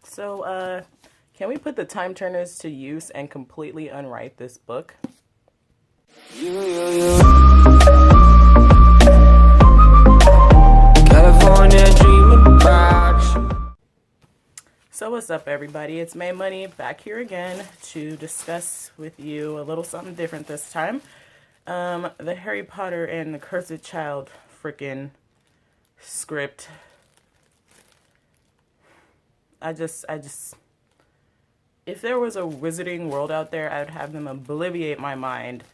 So, can we put the time turners to use and completely unwrite this book? California dreaming about. So what's up, everybody? It's Maymoney back here again to discuss with you a little something different this time. The Harry Potter and the Cursed Child frickin' script. I just, if there was a wizarding world out there, I would have them obliviate my mind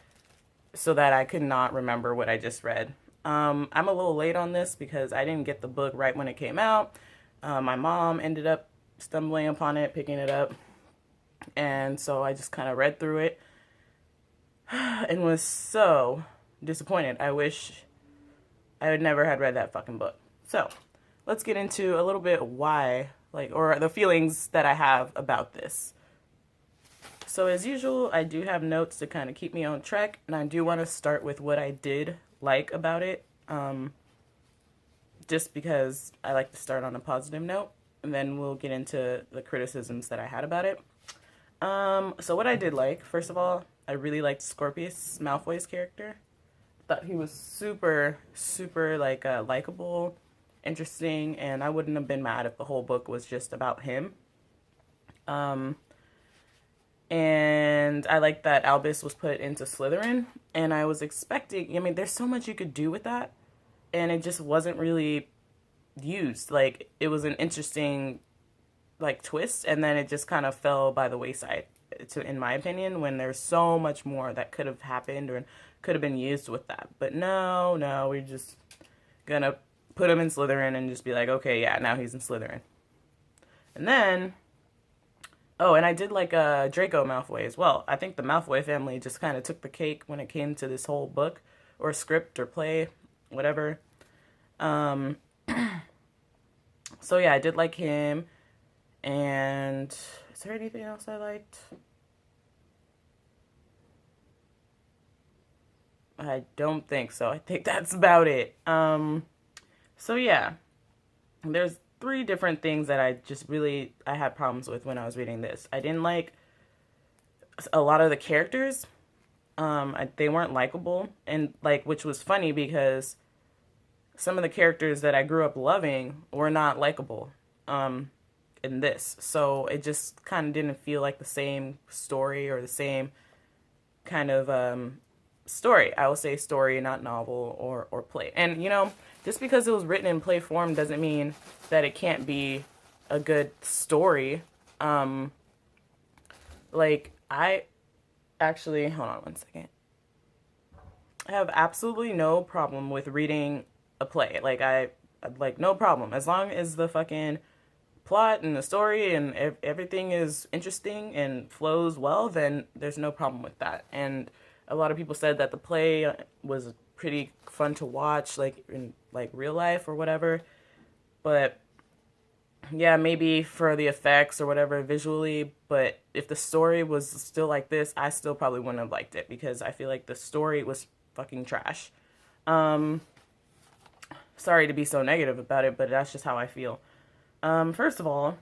so that I could not remember what I just read. I'm a little late on this because I didn't get the book right when it came out. My mom ended up stumbling upon it, picking it up, and so I just kind of read through it and was so disappointed. I wish I would never had read that fucking book. So let's get into a little bit why, or the feelings that I have about this. So as usual, I do have notes to kind of keep me on track, and I do want to start with what I did like about it, just because I like to start on a positive note, and then we'll get into the criticisms that I had about it. So what I did like, first of all, I really liked Scorpius Malfoy's character. Thought he was super, super likable, interesting, and I wouldn't have been mad if the whole book was just about him. And I like that Albus was put into Slytherin, and I was expecting, I mean, there's so much you could do with that, and it just wasn't really used. Like, it was an interesting, twist, and then it just kind of fell by the wayside, in my opinion, when there's so much more that could have happened or could have been used with that. But no, we're just gonna put him in Slytherin and just be like, okay, yeah, now he's in Slytherin. And then, oh, and I did like Draco Malfoy as well. I think the Malfoy family just kind of took the cake when it came to this whole book or script or play, whatever. So yeah, I did like him. And is there anything else I liked? I don't think so. I think that's about it. So yeah, there's 3 different things that I had problems with when I was reading this. I didn't like a lot of the characters. They weren't likable, and which was funny because some of the characters that I grew up loving were not likable in this. So it just kind of didn't feel like the same story or the same kind of story. I will say story, not novel or play. And just because it was written in play form doesn't mean that it can't be a good story. I actually, hold on one second. I have absolutely no problem with reading a play. No problem. As long as the fucking plot and the story and everything is interesting and flows well, then there's no problem with that. And a lot of people said that the play was pretty fun to watch, in real life or whatever. But yeah, maybe for the effects or whatever visually, but if the story was still like this, I still probably wouldn't have liked it because I feel like the story was fucking trash. Sorry to be so negative about it, but that's just how I feel. First of all,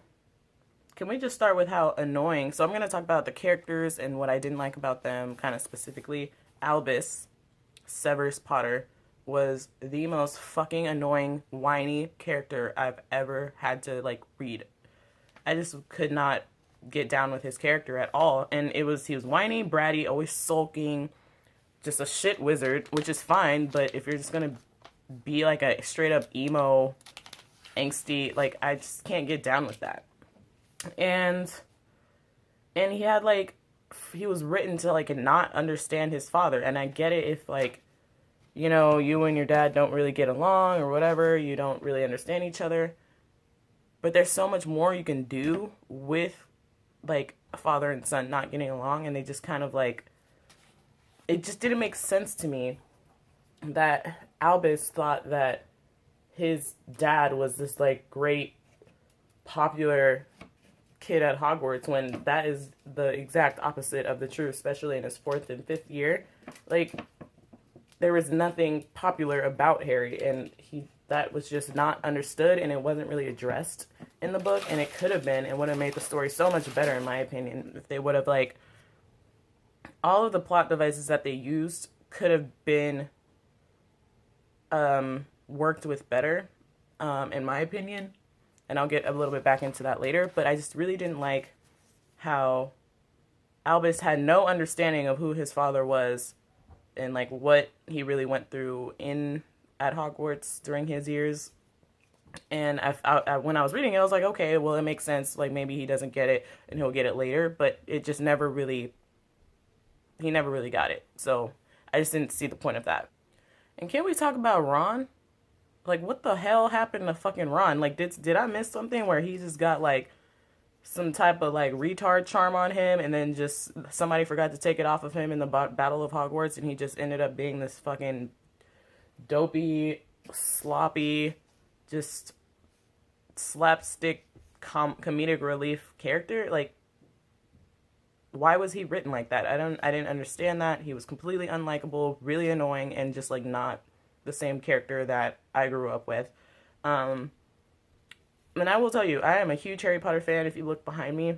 can we just start with how annoying? So I'm going to talk about the characters and what I didn't like about them, kind of specifically. Albus Severus Potter was the most fucking annoying, whiny character I've ever had to read. I just could not get down with his character at all. And he was whiny, bratty, always sulking, just a shit wizard, which is fine, but if you're just going to be a straight up emo, angsty, I just can't get down with that. And he had he was written to not understand his father, and I get it if you and your dad don't really get along or whatever, you don't really understand each other, but there's so much more you can do with a father and son not getting along, and they just kind of it just didn't make sense to me that Albus thought that his dad was this great popular kid at Hogwarts when that is the exact opposite of the truth, especially in his 4th and 5th year. There was nothing popular about Harry, and that was just not understood, and it wasn't really addressed in the book, and it could have been, and would have made the story so much better, in my opinion, if they would have, like, all of the plot devices that they used could have been worked with better, in my opinion. And I'll get a little bit back into that later. But I just really didn't like how Albus had no understanding of who his father was and like what he really went through at Hogwarts during his years. And when I was reading it, I was like, okay, well, it makes sense. Like, maybe he doesn't get it and he'll get it later. But it just he never really got it. So I just didn't see the point of that. And can we talk about Ron? Like, what the hell happened to fucking Ron? Like, did I miss something where he just got, like, some type of, like, retard charm on him, and then just somebody forgot to take it off of him in the Battle of Hogwarts, and he just ended up being this fucking dopey, sloppy, just slapstick comedic relief character? Like, why was he written like that? I didn't understand that. He was completely unlikable, really annoying, and just, like, not the same character that I grew up with. And I will tell you, I am a huge Harry Potter fan. If you look behind me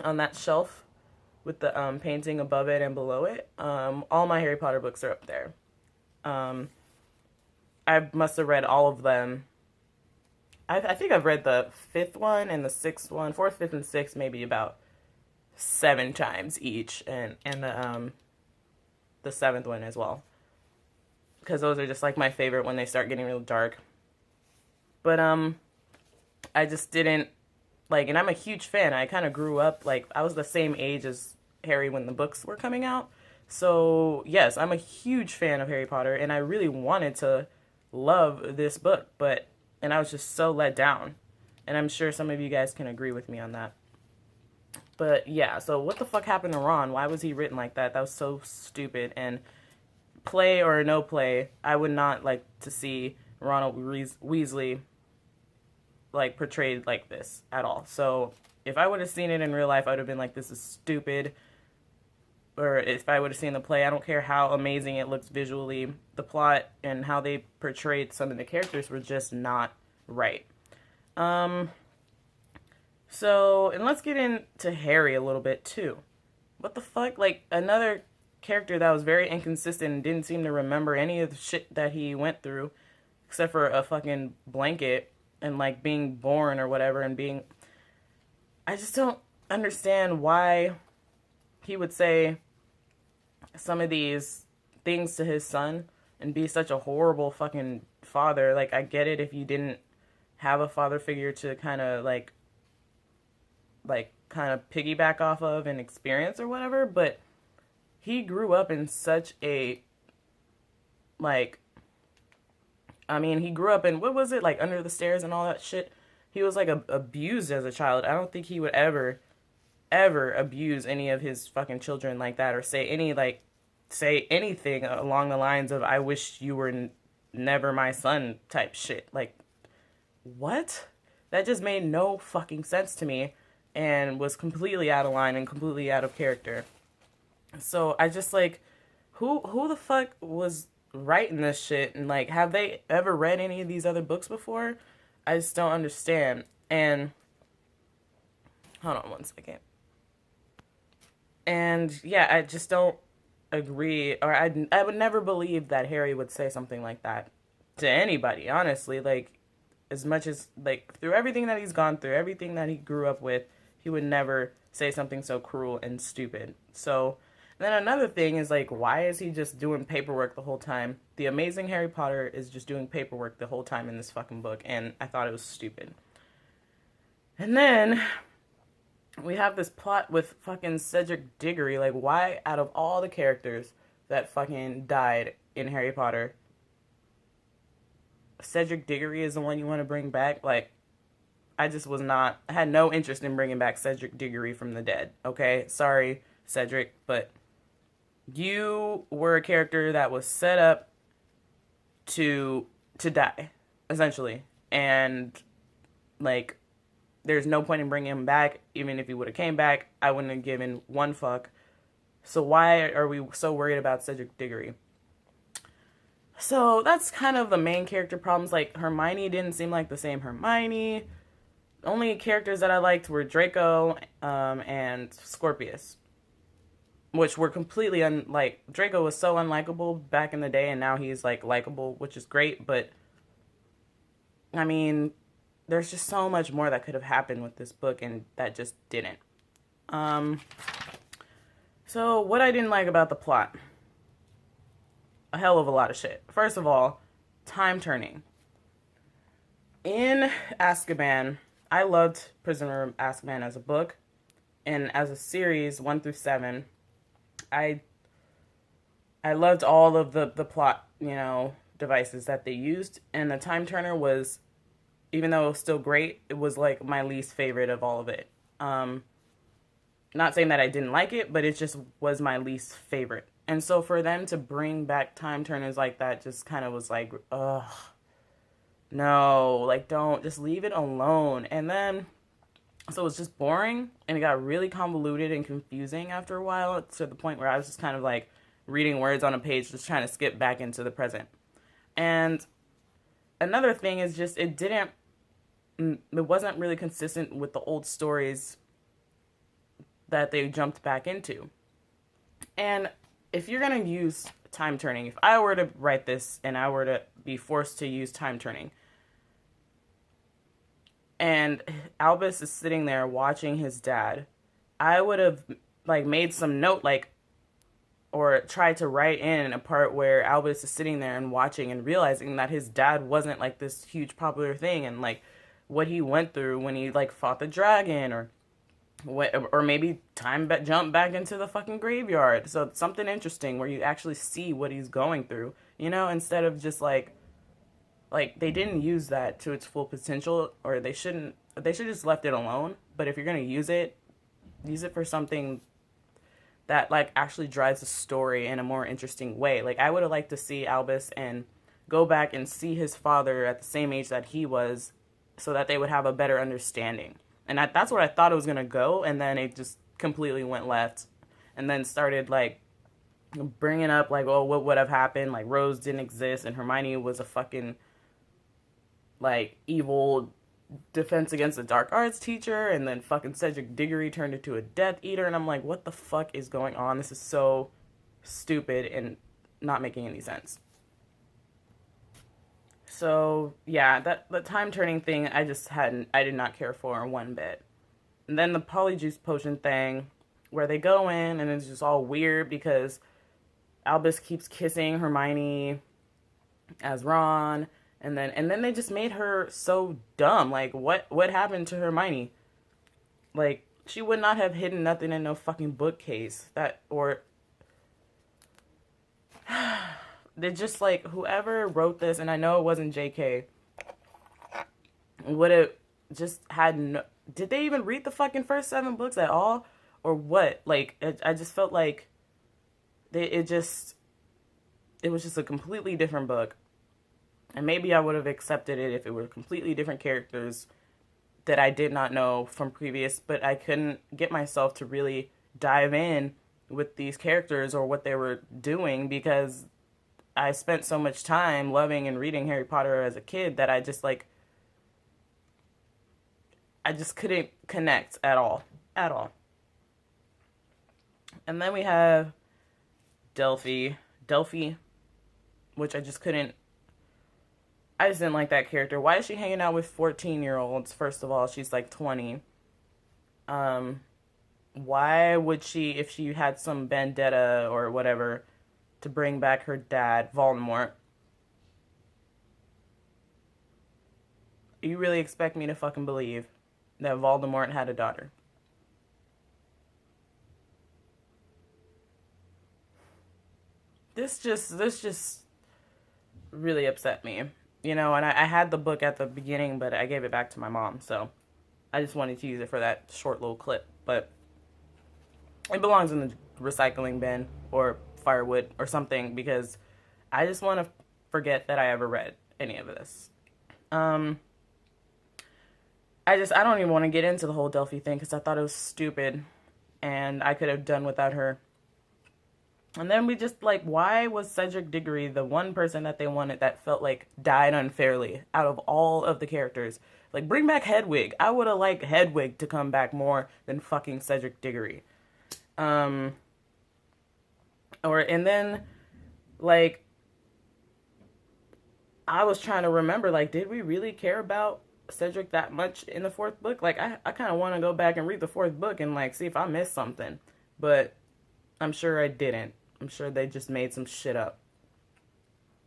on that shelf with the painting above it and below it, all my Harry Potter books are up there. I must have read all of them. I think I've read the 5th one and the 6th one, 4th, 5th, and 6th maybe about 7 times each, and the 7th one as well. Because those are just, like, my favorite when they start getting real dark. But, I just didn't, like, and I'm a huge fan. I kind of grew up, like, I was the same age as Harry when the books were coming out. So, yes, I'm a huge fan of Harry Potter, and I really wanted to love this book, and I was just so let down. And I'm sure some of you guys can agree with me on that. But, yeah, so what the fuck happened to Ron? Why was he written like that? That was so stupid, and play or no play, I would not like to see Ronald Weasley, like, portrayed like this at all. So if I would have seen it in real life, I would have been like, this is stupid. Or if I would have seen the play, I don't care how amazing it looks visually, the plot and how they portrayed some of the characters were just not right. So, and let's get into Harry a little bit too. What the fuck? Like, another character that was very inconsistent and didn't seem to remember any of the shit that he went through, except for a fucking blanket and, like, being born or whatever, and being... I just don't understand why he would say some of these things to his son and be such a horrible fucking father. Like, I get it if you didn't have a father figure to kind of, like, kind of piggyback off of and experience or whatever, but he grew up in such a, like, I mean, he grew up in, what was it, like, under the stairs and all that shit? He was, like, abused as a child. I don't think he would ever abuse any of his fucking children like that, or say anything along the lines of, I wish you were never my son type shit. Like, what? That just made no fucking sense to me, and was completely out of line and completely out of character. So I just, like, who the fuck was writing this shit? And, like, have they ever read any of these other books before? I just don't understand. And hold on one second. And yeah, I just don't agree, or I would never believe that Harry would say something like that to anybody, honestly. Like, as much as, like, through everything that he's gone through, everything that he grew up with, he would never say something so cruel and stupid. So then another thing is, like, why is he just doing paperwork the whole time? The Amazing Harry Potter is just doing paperwork the whole time in this fucking book, and I thought it was stupid. And then we have this plot with fucking Cedric Diggory. Like, why, out of all the characters that fucking died in Harry Potter, Cedric Diggory is the one you want to bring back? Like, I had no interest in bringing back Cedric Diggory from the dead, okay? Sorry, Cedric, but you were a character that was set up to die, essentially. And, like, there's no point in bringing him back. Even if he would have came back, I wouldn't have given one fuck. So why are we so worried about Cedric Diggory? So that's kind of the main character problems. Like, Hermione didn't seem like the same Hermione. only characters that I liked were Draco, and Scorpius, which were completely like Draco was so unlikable back in the day, and now he's like likable, which is great. But I mean, there's just so much more that could have happened with this book, and that just didn't. Um, so what I didn't like about the plot, a hell of a lot of shit. First of all, time turning. In Azkaban, I loved Prisoner of Azkaban as a book, and as a series 1 through 7, I I loved all of the plot, devices that they used, and the time turner was, even though it was still great, it was like my least favorite of all of it. Not saying that I didn't like it, but it just was my least favorite. And so for them to bring back time turners like that just kind of was like, ugh, no, like don't, just leave it alone. And then, so it was just boring, and it got really convoluted and confusing after a while, to the point where I was just kind of like reading words on a page, just trying to skip back into the present. And another thing is just, it wasn't really consistent with the old stories that they jumped back into. And if you're going to use time turning, if I were to write this and I were to be forced to use time turning, and Albus is sitting there watching his dad, I would have like made some note, like, or tried to write in a part where Albus is sitting there and watching and realizing that his dad wasn't like this huge popular thing, and like what he went through when he like fought the dragon, or maybe jump back into the fucking graveyard. So it's something interesting where you actually see what he's going through, instead of just like they didn't use that to its full potential, or they should just left it alone. But if you're going to use it for something that like actually drives the story in a more interesting way. Like I would have liked to see Albus and go back and see his father at the same age that he was, so that they would have a better understanding. And that's what I thought it was going to go, and then it just completely went left. And then started, like, bringing up, like, oh, what would have happened? Like, Rose didn't exist, and Hermione was a fucking, like, evil Defense Against the Dark Arts teacher, and then fucking Cedric Diggory turned into a Death Eater, and I'm like, what the fuck is going on? This is so stupid and not making any sense. So, yeah, the time-turning thing, I did not care for one bit. And then the Polyjuice Potion thing, where they go in, and it's just all weird, because Albus keeps kissing Hermione as Ron, and then they just made her so dumb. Like, what happened to Hermione? Like, she would not have hidden nothing in no fucking bookcase. They just, like, whoever wrote this, and I know it wasn't JK, would have just had no... Did they even read the fucking first 7 books at all? Or what? Like, I just felt like it was just a completely different book. And maybe I would have accepted it if it were completely different characters that I did not know from previous, but I couldn't get myself to really dive in with these characters or what they were doing, because I spent so much time loving and reading Harry Potter as a kid that I just couldn't connect at all. At all. And then we have Delphi, which I just didn't like that character. Why is she hanging out with 14-year-olds? First of all, she's like 20. Why would she, if she had some vendetta or whatever, to bring back her dad, Voldemort? You really expect me to fucking believe that Voldemort had a daughter? This just really upset me. And I had the book at the beginning, but I gave it back to my mom, so I just wanted to use it for that short little clip. But it belongs in the recycling bin or firewood or something, because I just want to forget that I ever read any of this. I don't even want to get into the whole Delphi thing, because I thought it was stupid, and I could have done without her. And then we just, like, why was Cedric Diggory the one person that they wanted that felt like died unfairly out of all of the characters? Like, bring back Hedwig. I would have liked Hedwig to come back more than fucking Cedric Diggory. And then, like, I was trying to remember, like, did we really care about Cedric that much in the fourth book? Like, I kind of want to go back and read the fourth book and, like, see if I missed something. But I'm sure I didn't. I'm sure they just made some shit up.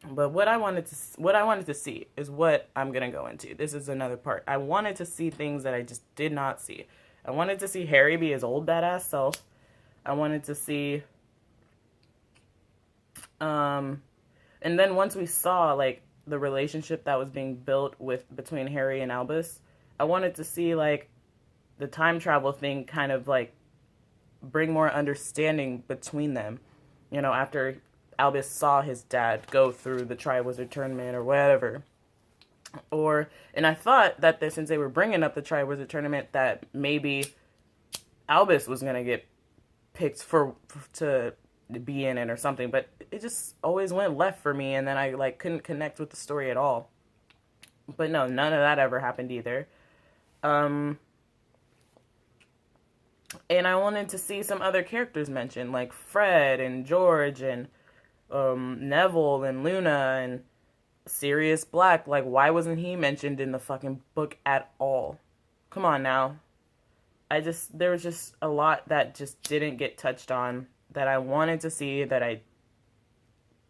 But what I wanted to see is what I'm going to go into. This is another part. I wanted to see things that I just did not see. I wanted to see Harry be his old badass self. I wanted to see, and then once we saw, like, the relationship that was being built between Harry and Albus, I wanted to see, like, the time travel thing kind of, like, bring more understanding between them. You know, after Albus saw his dad go through the Triwizard Tournament or whatever. And I thought that since they were bringing up the Triwizard Tournament, that maybe Albus was going to get picked to be in it or something, but it just always went left for me, and then I, like, couldn't connect with the story at all. But no, none of that ever happened either. And I wanted to see some other characters mentioned, like Fred and George and Neville and Luna and Sirius Black. Like, why wasn't he mentioned in the fucking book at all? Come on now. There was just a lot that just didn't get touched on that I wanted to see that I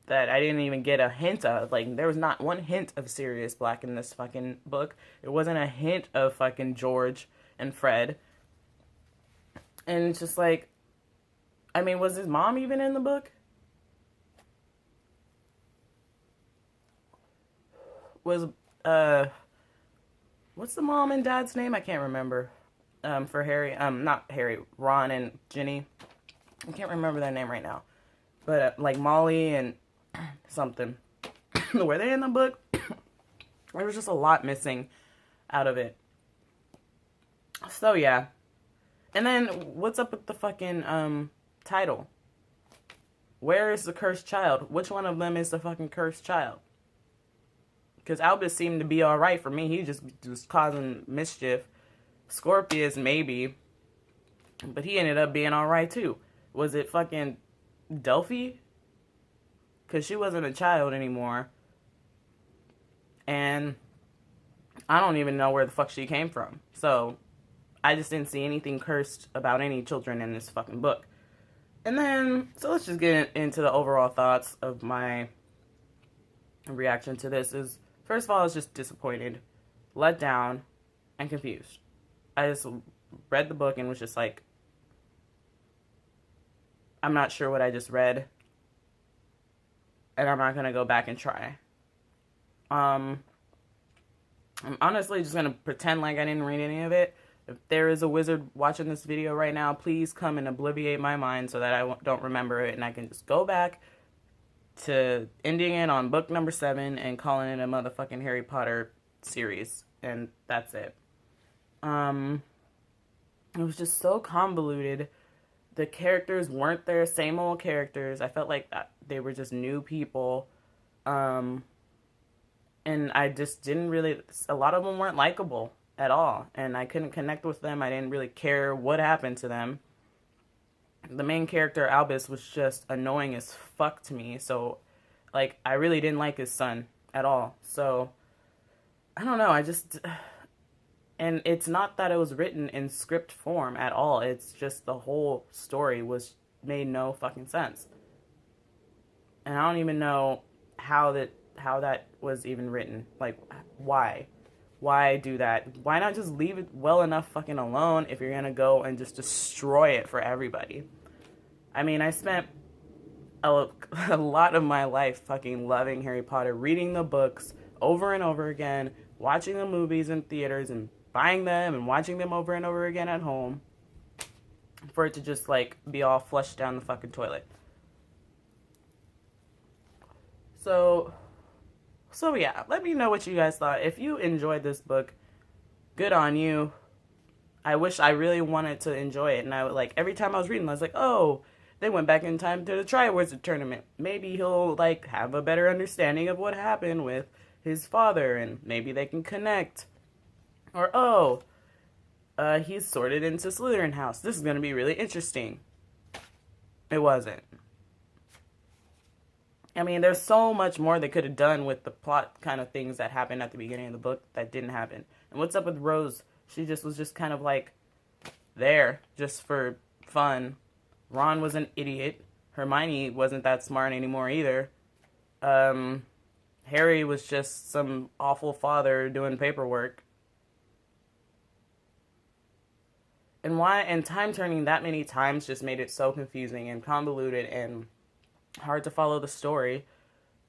didn't even get a hint of. Like, there was not one hint of Sirius Black in this fucking book. There wasn't a hint of fucking George and Fred. And it's just like, I mean, was his mom even in the book? What's the mom and dad's name? I can't remember. For Harry, not Harry, Ron and Ginny. I can't remember their name right now. But, like, Molly and something. Were they in the book? There was just a lot missing out of it. So, yeah. And then, what's up with the fucking, title? Where is the cursed child? Which one of them is the fucking cursed child? Because Albus seemed to be alright for me. He just was causing mischief. Scorpius, maybe. But he ended up being alright, too. Was it fucking Delphi? Because she wasn't a child anymore. And I don't even know where the fuck she came from. So, I just didn't see anything cursed about any children in this fucking book. And then, so let's just get into the overall thoughts of my reaction to this. First of all, I was just disappointed, let down, and confused. I just read the book and was just like, I'm not sure what I just read, and I'm not going to go back and try. I'm honestly just going to pretend like I didn't read any of it. If there is a wizard watching this video right now, please come and obliviate my mind so that I don't remember it, and I can just go back to ending it on book number 7 and calling it a motherfucking Harry Potter series, and that's it. It was just so convoluted. The characters weren't their same old characters. I felt like they were just new people. And I just didn't really, a lot of them weren't likable at all. And I couldn't connect with them. I didn't really care what happened to them. The main character, Albus, was just annoying as fuck to me. So, like, I really didn't like his son at all. So, I don't know. And it's not that it was written in script form at all. It's just the whole story made no fucking sense. And I don't even know how that was even written. Like, why? Why do that? Why not just leave it well enough fucking alone if you're gonna go and just destroy it for everybody? I mean, I spent a lot of my life fucking loving Harry Potter, reading the books over and over again, watching the movies in theaters, and buying them and watching them over and over again at home, for it to just, like, be all flushed down the fucking toilet. So yeah, let me know what you guys thought. If you enjoyed this book, good on you. I wish I really wanted to enjoy it, and I would, like, every time I was reading, I was like, oh, they went back in time to the Triwizard Tournament. Maybe he'll, like, have a better understanding of what happened with his father, and maybe they can connect. Or, oh, he's sorted into Slytherin house. This is going to be really interesting. It wasn't. I mean, there's so much more they could have done with the plot kind of things that happened at the beginning of the book that didn't happen. And what's up with Rose? She just was just kind of like there just for fun. Ron was an idiot. Hermione wasn't that smart anymore either. Harry was just some awful father doing paperwork. And time turning that many times just made it so confusing and convoluted and hard to follow the story.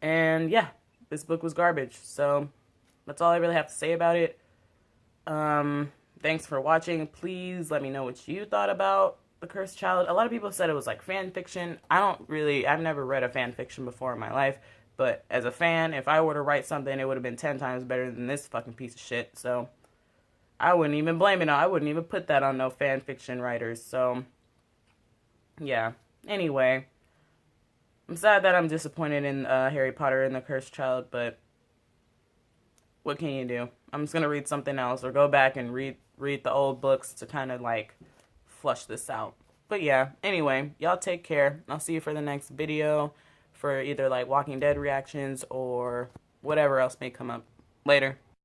And yeah, this book was garbage. So that's all I really have to say about it. Thanks for watching. Please let me know what you thought about The Cursed Child. A lot of people said it was like fan fiction. I've never read a fan fiction before in my life. But as a fan, if I were to write something, it would have been 10 times better than this fucking piece of shit. So I wouldn't even blame it. I wouldn't even put that on no fan fiction writers. So yeah. Anyway, I'm sad that I'm disappointed in Harry Potter and the Cursed Child, but what can you do? I'm just gonna read something else or go back and read the old books to kind of like flush this out. But yeah, anyway, y'all take care. I'll see you for the next video for either like Walking Dead reactions or whatever else may come up. Later.